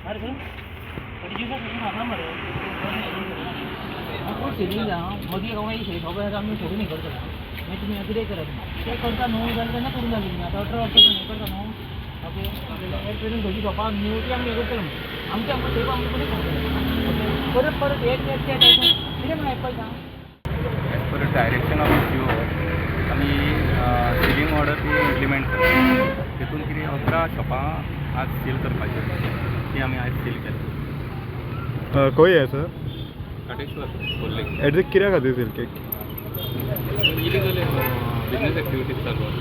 अरे सर मदी गावाई सगळ्यात आम्ही सोडून नाही करतो मी तुम्ही किती करत ते करता न्हू जाल्यार तेन्ना करून जाली मी आता 18 वर्सांचो हे करता न्हू ओके ट्रेनिंग घ्यायची शॉपाक न्यूटी आमी हे करतलो आमचे आमकां सेवा आमकां कधी सांगतले परत परत एक कितें म्हणून आयकपाक सांग as per direction of CO आमी सिलींग ऑर्डर ती इम्प्लिमेंट करता तितून कितें 11 शॉपां आज सील करपाची ती आमी आज सील केली खंय सर काटेश्वर कोल्ले एग्जॅक्ट कित्या खातीर seal cake illegal business activities चालू आसा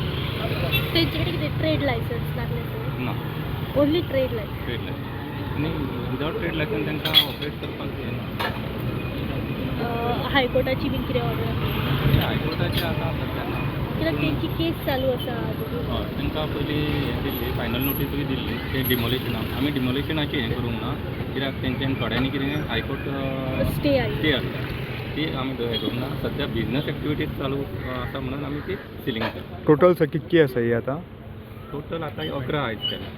तेंचे कडेन कितें ट्रेड लायसन्स लागले सर ना only trade licence trade licence आनी विदावट ट्रेड लायसन्स तांकां ऑपरेट करपाक जायना हायकोर्टाची बीन कितें ऑर्डर हायकोर्टाची आतां सध्या ना कित्याक तेंची केस चालू आसा हय तांकां पयलीं हें दिल्ली फायनल नोटीसूय दिल्ली ते डिमोलिशना आमी डिमोलिशनाचें हें करूंक ना कित्याक तेंच्यांनी थोड्यांनी कितें हायकोर्ट स्टे स्टे आसता ती आमी हें करूंक ना सध्या बिजनस एक्टिविटीज चालू आसा म्हणून आमी ती सिलींग करता टोटल सर कितकी आसा ही आतां टोटल आतां 11 आयज केल्या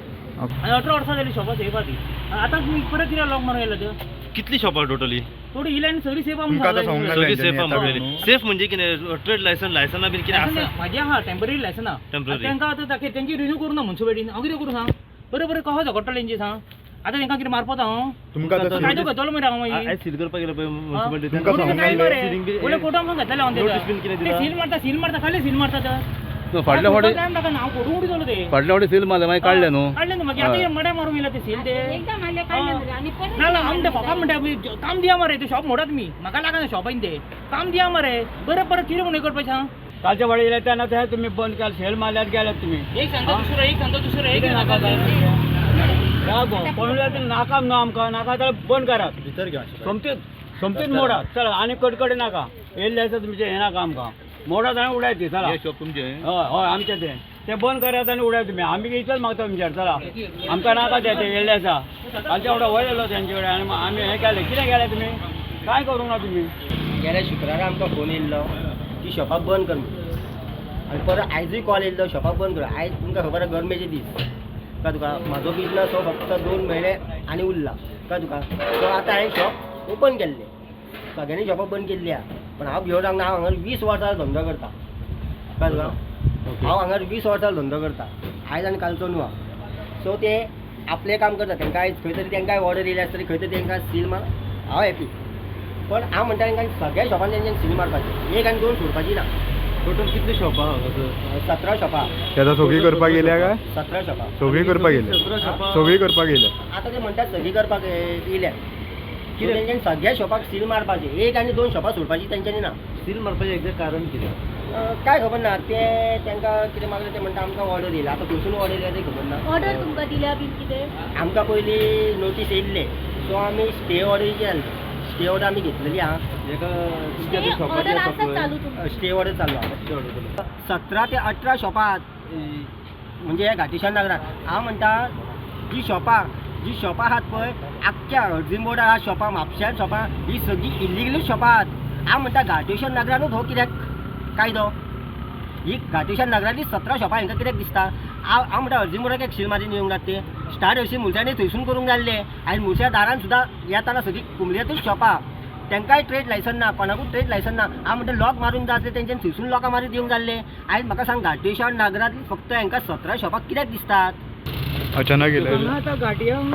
आनी 18 वर्सां जाली शॉपां सेवा ती आतां तुमी परत कित्याक लॉक मारून येयला त्यो कितली शॉपां टोटली थोडी इले आनी सगळी सेवा तुमकां आतां सांगूंक सगळी लागलें सेफ तेंच्यांनी म्हणलेली सेफ म्हणजे कितें ट्रेड लायसन्स बीन कितें आसा म्हाजी आहा टेम्पररी लायसन Temporary. तांकां आतां ताका तेंची रिन्यू करूं ना म्युन्सिपालिटीन हांव कितें करूं सांग बरें बरें कहो झगडटलें तेंची सांग आतां तांकां कितें मारपाक हांव तुमकां आतां कायदो घेतलो मरे हांव मागीर आयज सील करपाक गेलो पळय म्युन्सिपालिटी तुमकां सांगूंक लागलें सीलिंग बी वयल्या कोर्टान म्हणून घेतलेलें हांव Notice बीन कितें दिला? सील मारता खाली सील मारता तर फाटल्या फावटी हांव कोर्टून उडी जालो ते फाटल्या फावटी सील मारले मागीर काडले न्हू काडले न्हू मागीर आतां मड्या मारूंक येयला ते सील ते एकदम हाले काडले मरे आनी परत ना ना आमी ते फॉकाक म्हणटा काम दिया मरे ते शॉप मोडात मी म्हाका लागना शॉपान ते काम दिया मरे बरें परत कितें म्हणून करपाचें सांग कालच्या वाडे येयले तेन्ना ते तुमी बंद केले सेल मारल्यार गेल्यात तुमी एक सांगता दुसरो एक सांगता दुसरो एक नाका पळयल्यार नाका न्हू आमकां नाका जाल्यार बंद करात भितर घ्या सोमतीच मोडात चला आनी कडकडे नाका येयल्ले आसा तुमचे हें नाका आमकां मोडात आनी उडाय ती चला हे शॉप तुमचे हय हय आमचे ते बंद करात आनी उडाय तुमी आमी इतलेच मागता तुमचेर चला आमकां नाका ते येयल्ले आसा कालच्या वाडे वयलेलो तेंचे कडेन आनी आमी हें केलें कितें केलें तुमी कांय करूंक ना तुमी गेल्या शुक्रारा आमकां फोन येयल्लो की शॉपाक बंद कर म्हणून आनी परत आयजूय कॉल येयल्लो शॉपाक बंद कर आयज तुमकां खबर आसा गरमेचे दीस कळ्ळें तुका म्हाजो बिजनस हो फक्त 2 म्हयने आनी उरला कळ्ळें तुका सो आतां हांवें शॉप ओपन केल्लें सगळ्यांनी शॉपां बंद केल्ली आहा पण हांव भिवून सांगना हांव हांगा 20 वर्सां धंदो करता कळ्ळें तुका हांव हांगा 20 वर्सां धंदो करता आयज आनी कालचो न्हू हांव सो ते आपलें काम करता तांकां आयज खंय तरी तांकां ऑर्डर येयली आसतली खंय तरी तांकां सील मार हांव हॅपी पण हांव म्हणटा तांकां सगळ्या शॉपान तेंच्यानी सील मारपाची 1 आनी 2 सोडपाची ना टोटल कितली शॉपां 17 शॉपां ते आतां सगळीं करपाक गेल्या काय 17 शॉपां सगळीं करपाक गेल्या सगळीं करपाक गेल्या आतां ते म्हणटात सगळीं करपाक येयल्या कितें तेंच्यानी सगळ्या शॉपाक सील मारपाची 1 आनी 2 शॉपां सोडपाची तेंच्यांनी ना सील मारपाचें एक्झॅक्ट कारण कितें काय खबर ना ते तांकां कितें मागलें ते म्हणटा आमकां ऑर्डर येयला आतां खंयसून ऑर्डर येयला तें खबर ना ऑर्डर तुमकां दिल्या बीन कितें आमकां पयलीं नोटीस येयल्ले सो आमी स्टे ऑर्डर केल्ले स्टे ऑर्डर आमी घेतलेली आहा ऑर्डर आसा चालू तुमकां स्टे ऑर्डर चालू आहा 17 ते 18 शॉपां म्हणजे ह्या घाटीशार नगरात हांव म्हणटा जी शॉपां आहात पळय आख्ख्या हळर्जीम बोर्डा आहा शॉपां म्हापश्यां शॉपां ही सगळीं इलिगल शॉपां आहात हांव म्हणटा घाटेश्वर नगरानूच हो कित्याक कायदो ही घाटेश्वर नगरांतली 17 शॉपां हांकां कित्याक दिसता हांव म्हणटा हळर्जीम बोर्डाक एक सील मारून येवंक नात ते स्टार्ट हरशीं मुळच्यांनी थंयसून करूंक जाल्ले आनी मुळच्या दारान सुद्दां येताना सगळीं कुंबल्यातूच शॉपां तांकांय ट्रेड लायसन ना कोणाकूच ट्रेड लायसन ना हांव म्हणटा लॉक मारून जाय आसले तेंच्यानी थंयसून लॉकां मारून दिवंक जाल्ले आयज म्हाका सांग घाटेश्वर नगरांतली फक्त हांकां 17 शॉपां कित्याक दिसतात अचानक गेल्या हांगा आतां गाडयांक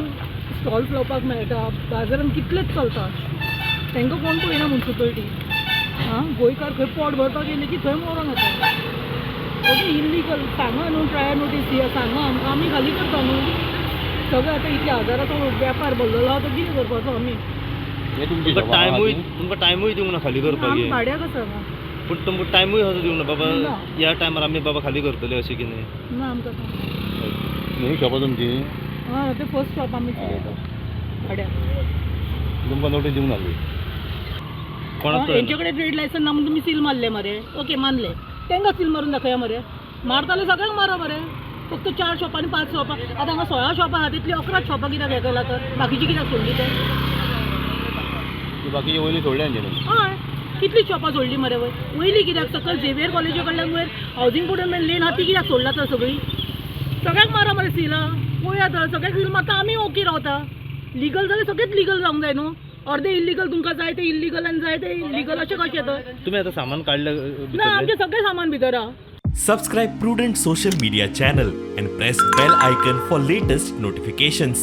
स्टॉल्स लावपाक मेळटा बाजारान कितलेच चलता तांकां कोण पळयना म्युन्सिपालिटी गोंयकार खंय पोट भरपाक येयले की थंय मरोन येता ओके इल्लीगल सांगा न्हू ट्रायल नोटीस दिया सांगा आमकां आमी खाली करता न्हू सगळें आतां इतले हजाराचो वेपार भरलेलो आहा तो कितें करपाचो आमी तुमकां टायमूय दिवंक ना खाली करपाक आमी भाड्याक आसा हांगा पूण तुमकां टायमूय असो दिवंक ना बाबा ना. ह्या टायमार आमी बाबा खाली करतले अशें कितें ना आमकां न्हू शॉपां तुमची हय ते फर्स्ट शॉप आमी चलयता भाड्याक तुमकां नोटीस दिवंक नासली कोणाक तेंचे कडेन ट्रेड लायसन ना म्हणून तुमी सील मारले मरे ओके मानले तांकां सील मारून दाखया मरे मारताले सगळ्यांक मारा मरे फक्त 4 शॉपां आनी 5 शॉपां आतां हांगा 16 शॉपां आहा तितली 11 शॉपां कित्याक हे केला तर बाकीची कित्याक सोडली ते बाकीचे वयली सोडले तेंच्यानी हय कितली शॉपां सोडली मरे वयली कित्याक सकयल झेवियर कॉलेजी कडल्यान वयर हावजींग बोर्डान लेन आहा ती कित्याक सोडला तर सगळीं सगळ्यांक मारा मरे सील पळया तर सगळ्यांक सील मारता आमी ओके रावता लिगल जाल्यार सगळेच लिगल जावंक जाय न्हू अर्धे इल्लिगल तुमकां जाय ते इल्लिगल आनी जाय ते लिगल अशें कशें तर तुम्ही आता सामान काढलं ना आमचें सगळें सामान भितर आहा Subscribe Prudent social media channel and press bell icon for latest notifications.